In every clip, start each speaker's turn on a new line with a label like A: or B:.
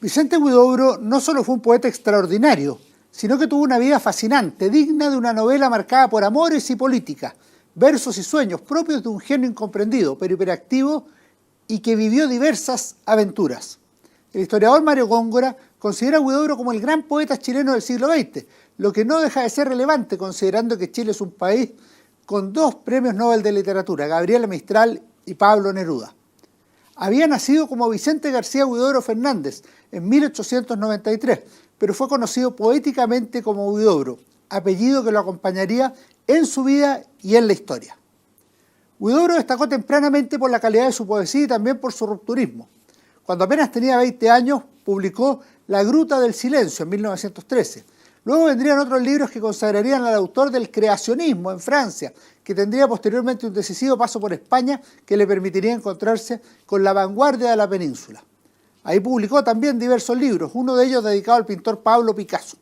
A: Vicente Huidobro no solo fue un poeta extraordinario, sino que tuvo una vida fascinante, digna de una novela marcada por amores y política, versos y sueños propios de un genio incomprendido, pero hiperactivo y que vivió diversas aventuras. El historiador Mario Góngora considera a Huidobro como el gran poeta chileno del siglo XX, lo que no deja de ser relevante considerando que Chile es un país con 2 premios Nobel de literatura, Gabriela Mistral y Pablo Neruda. Había nacido como Vicente García Huidobro Fernández en 1893, pero fue conocido poéticamente como Huidobro, apellido que lo acompañaría en su vida y en la historia. Huidobro destacó tempranamente por la calidad de su poesía y también por su rupturismo. Cuando apenas tenía 20 años, publicó La Gruta del Silencio en 1913. Luego vendrían otros libros que consagrarían al autor del creacionismo en Francia, que tendría posteriormente un decisivo paso por España que le permitiría encontrarse con la vanguardia de la península. Ahí publicó también diversos libros, uno de ellos dedicado al pintor Pablo Picasso.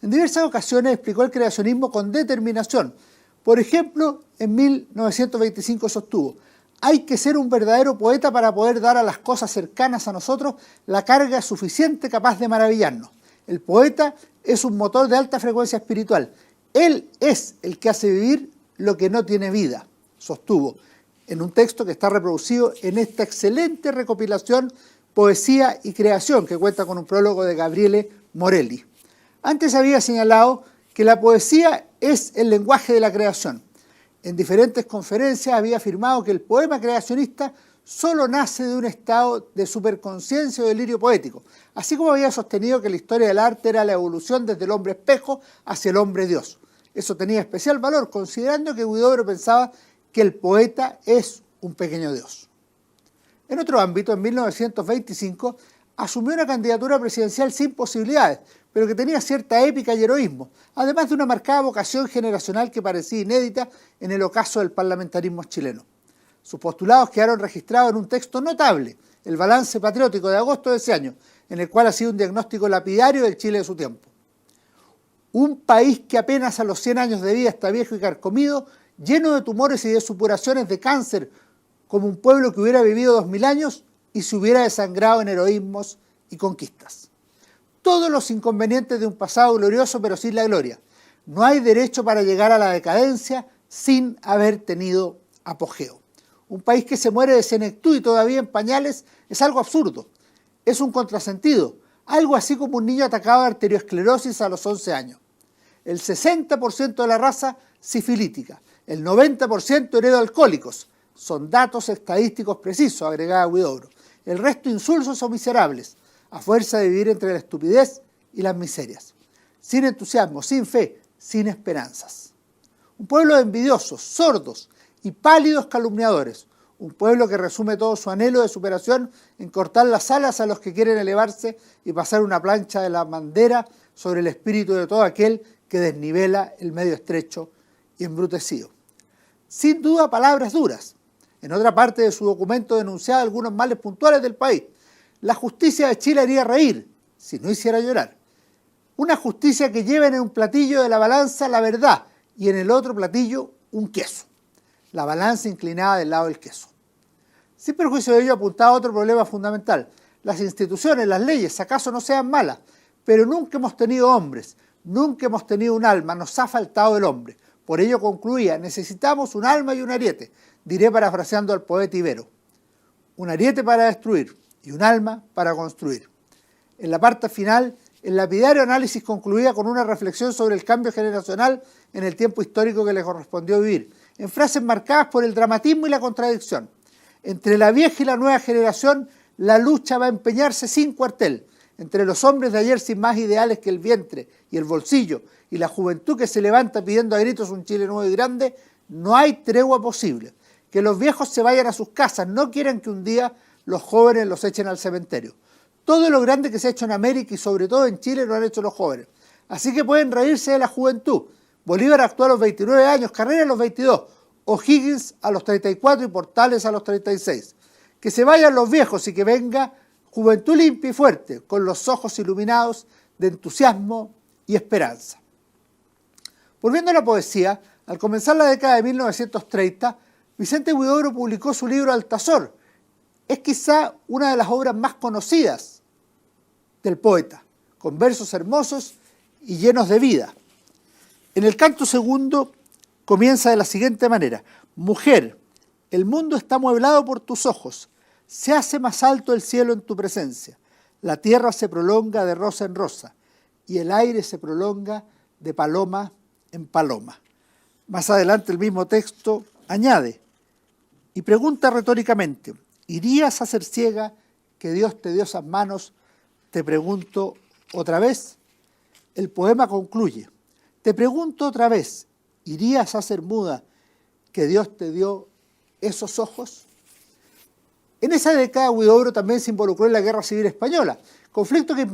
A: En diversas ocasiones explicó el creacionismo con determinación. Por ejemplo, en 1925 sostuvo: hay que ser un verdadero poeta para poder dar a las cosas cercanas a nosotros la carga suficiente capaz de maravillarnos. El poeta es un motor de alta frecuencia espiritual. Él es el que hace vivir lo que no tiene vida, sostuvo, en un texto que está reproducido en esta excelente recopilación Poesía y Creación, que cuenta con un prólogo de Gabriele Morelli. Antes había señalado que la poesía es el lenguaje de la creación. En diferentes conferencias había afirmado que el poema creacionista solo nace de un estado de superconciencia o delirio poético, así como había sostenido que la historia del arte era la evolución desde el hombre espejo hacia el hombre Dios. Eso tenía especial valor, considerando que Huidobro pensaba que el poeta es un pequeño Dios. En otro ámbito, en 1925, asumió una candidatura presidencial sin posibilidades, pero que tenía cierta épica y heroísmo, además de una marcada vocación generacional que parecía inédita en el ocaso del parlamentarismo chileno. Sus postulados quedaron registrados en un texto notable, el Balance Patriótico de agosto de ese año, en el cual hacía un diagnóstico lapidario del Chile de su tiempo. Un país que apenas a los 100 años de vida está viejo y carcomido, lleno de tumores y de supuraciones de cáncer, como un pueblo que hubiera vivido 2000 años y se hubiera desangrado en heroísmos y conquistas. Todos los inconvenientes de un pasado glorioso pero sin la gloria. No hay derecho para llegar a la decadencia sin haber tenido apogeo. Un país que se muere de senectud y todavía en pañales es algo absurdo. Es un contrasentido, algo así como un niño atacado de arteriosclerosis a los 11 años. El 60% de la raza sifilítica, el 90% hereda alcohólicos. Son datos estadísticos precisos, agregaba Huidobro. El resto insulsos o miserables, a fuerza de vivir entre la estupidez y las miserias. Sin entusiasmo, sin fe, sin esperanzas. Un pueblo de envidiosos, sordos y pálidos calumniadores. Un pueblo que resume todo su anhelo de superación en cortar las alas a los que quieren elevarse y pasar una plancha de la bandera sobre el espíritu de todo aquel que desnivela el medio estrecho y embrutecido. Sin duda, palabras duras. En otra parte de su documento denunciaba algunos males puntuales del país. La justicia de Chile haría reír, si no hiciera llorar. Una justicia que lleva en un platillo de la balanza la verdad y en el otro platillo un queso. La balanza inclinada del lado del queso. Sin perjuicio de ello, apuntaba a otro problema fundamental. Las instituciones, las leyes, acaso no sean malas, pero nunca hemos tenido hombres, nunca hemos tenido un alma, nos ha faltado el hombre. Por ello concluía: necesitamos un alma y un ariete, diré parafraseando al poeta Ibero. Un ariete para destruir y un alma para construir. En la parte final, el lapidario análisis concluía con una reflexión sobre el cambio generacional en el tiempo histórico que le correspondió vivir, en frases marcadas por el dramatismo y la contradicción. Entre la vieja y la nueva generación, la lucha va a empeñarse sin cuartel. Entre los hombres de ayer sin más ideales que el vientre y el bolsillo, y la juventud que se levanta pidiendo a gritos un Chile nuevo y grande, no hay tregua posible. Que los viejos se vayan a sus casas, no quieran que un día los jóvenes los echen al cementerio. Todo lo grande que se ha hecho en América y sobre todo en Chile lo han hecho los jóvenes. Así que pueden reírse de la juventud. Bolívar actuó a los 29 años, Carrera a los 22, O'Higgins a los 34 y Portales a los 36. Que se vayan los viejos y que venga juventud limpia y fuerte, con los ojos iluminados de entusiasmo y esperanza. Volviendo a la poesía, al comenzar la década de 1930, Vicente Huidobro publicó su libro Altazor. Es quizá una de las obras más conocidas del poeta, con versos hermosos y llenos de vida. En el canto segundo comienza de la siguiente manera: mujer, el mundo está amueblado por tus ojos, se hace más alto el cielo en tu presencia, la tierra se prolonga de rosa en rosa y el aire se prolonga de paloma en paloma. Más adelante el mismo texto añade y pregunta retóricamente: ¿irías a ser ciega que Dios te dio esas manos? Te pregunto otra vez. El poema concluye: te pregunto otra vez, ¿irías a ser muda que Dios te dio esos ojos? En esa década Huidobro también se involucró en la Guerra Civil Española, conflicto que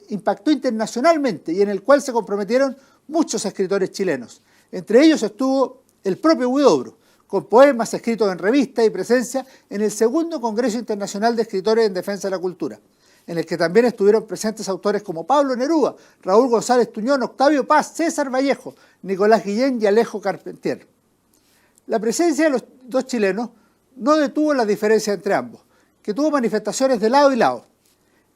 A: impactó internacionalmente y en el cual se comprometieron muchos escritores chilenos. Entre ellos estuvo el propio Huidobro, con poemas escritos en revistas y presencia en el segundo Congreso Internacional de Escritores en Defensa de la Cultura, en el que también estuvieron presentes autores como Pablo Neruda, Raúl González Tuñón, Octavio Paz, César Vallejo, Nicolás Guillén y Alejo Carpentier. La presencia de los dos chilenos no detuvo las diferencias entre ambos, que tuvo manifestaciones de lado y lado.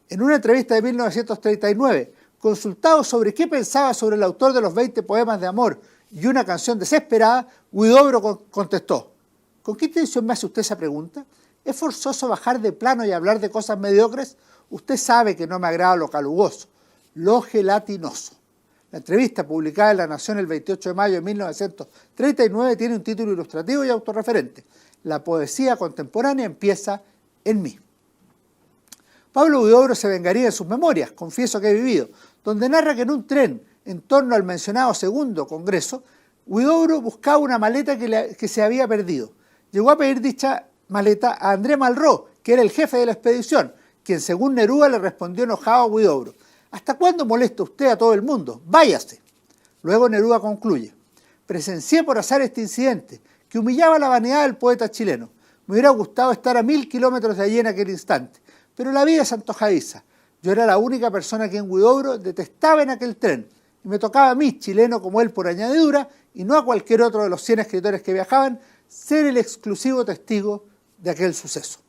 A: En una entrevista de 1939, consultado sobre qué pensaba sobre el autor de los 20 poemas de amor y una canción desesperada, Huidobro contestó: ¿con qué intención me hace usted esa pregunta? ¿Es forzoso bajar de plano y hablar de cosas mediocres? Usted sabe que no me agrada lo calugoso, lo gelatinoso. La entrevista, publicada en La Nación el 28 de mayo de 1939, tiene un título ilustrativo y autorreferente: La poesía contemporánea empieza en mí. Pablo Huidobro se vengaría en sus memorias, Confieso que he vivido, donde narra que en un tren en torno al mencionado segundo congreso, Huidobro buscaba una maleta que se había perdido. Llegó a pedir dicha maleta a André Malraux, que era el jefe de la expedición, quien según Neruda le respondió enojado a Huidobro: ¿hasta cuándo molesta usted a todo el mundo? ¡Váyase! Luego Neruda concluye: presencié por azar este incidente, que humillaba la vanidad del poeta chileno. Me hubiera gustado estar a 1000 kilómetros de allí en aquel instante, pero la vida es antojadiza. Yo era la única persona que en Huidobro detestaba en aquel tren, y me tocaba a mí, chileno como él por añadidura, y no a cualquier otro de los 100 escritores que viajaban, ser el exclusivo testigo de aquel suceso.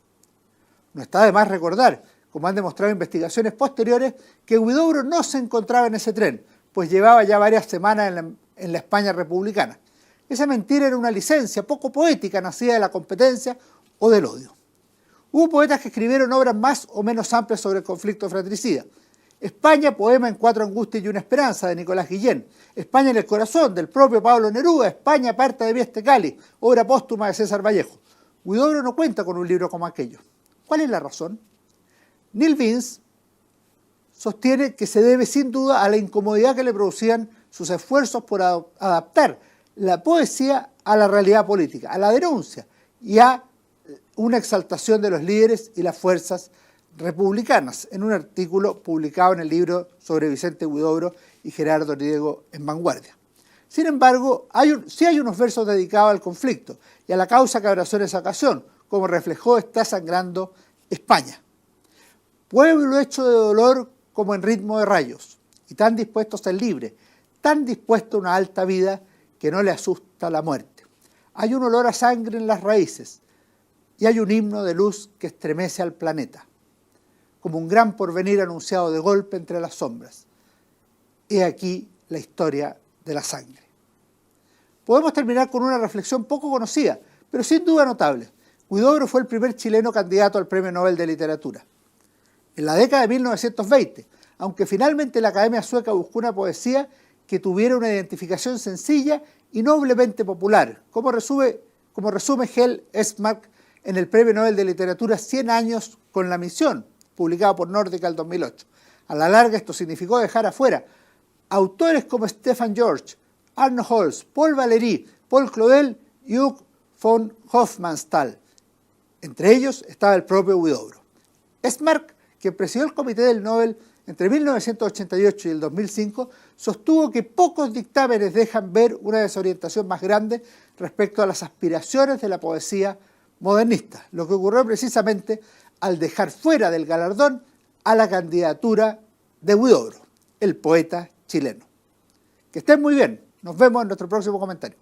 A: No está de más recordar, como han demostrado investigaciones posteriores, que Huidobro no se encontraba en ese tren, pues llevaba ya varias semanas en la España republicana. Esa mentira era una licencia poco poética, nacida de la competencia o del odio. Hubo poetas que escribieron obras más o menos amplias sobre el conflicto fratricida. España, poema en 4 angustias y una esperanza, de Nicolás Guillén. España en el corazón, del propio Pablo Neruda. España, Parta de Vieste Cali, obra póstuma de César Vallejo. Huidobro no cuenta con un libro como aquello. ¿Cuál es la razón? Neil Vince sostiene que se debe sin duda a la incomodidad que le producían sus esfuerzos por adaptar la poesía a la realidad política, a la denuncia y a una exaltación de los líderes y las fuerzas republicanas, en un artículo publicado en el libro sobre Vicente Huidobro y Gerardo Riego en Vanguardia. Sin embargo, sí hay unos versos dedicados al conflicto y a la causa que abrazó en esa ocasión, como reflejó Está sangrando España. Pueblo hecho de dolor como en ritmo de rayos, y tan dispuesto a ser libre, tan dispuesto a una alta vida que no le asusta la muerte. Hay un olor a sangre en las raíces y hay un himno de luz que estremece al planeta, como un gran porvenir anunciado de golpe entre las sombras. He aquí la historia de la sangre. Podemos terminar con una reflexión poco conocida, pero sin duda notable. Huidobro fue el primer chileno candidato al Premio Nobel de Literatura. En la década de 1920, aunque finalmente la Academia Sueca buscó una poesía que tuviera una identificación sencilla y noblemente popular, como resume Hell Esmark en el Premio Nobel de Literatura 100 años con la misión, publicado por Nórdica el 2008. A la larga esto significó dejar afuera autores como Stefan George, Arno Holz, Paul Valéry, Paul Claudel y Hugh von Hofmannsthal. Entre ellos estaba el propio Huidobro. Esmark, que presidió el Comité del Nobel entre 1988 y el 2005, sostuvo que pocos dictámenes dejan ver una desorientación más grande respecto a las aspiraciones de la poesía modernista, lo que ocurrió precisamente al dejar fuera del galardón a la candidatura de Huidobro, el poeta chileno. Que estén muy bien, nos vemos en nuestro próximo comentario.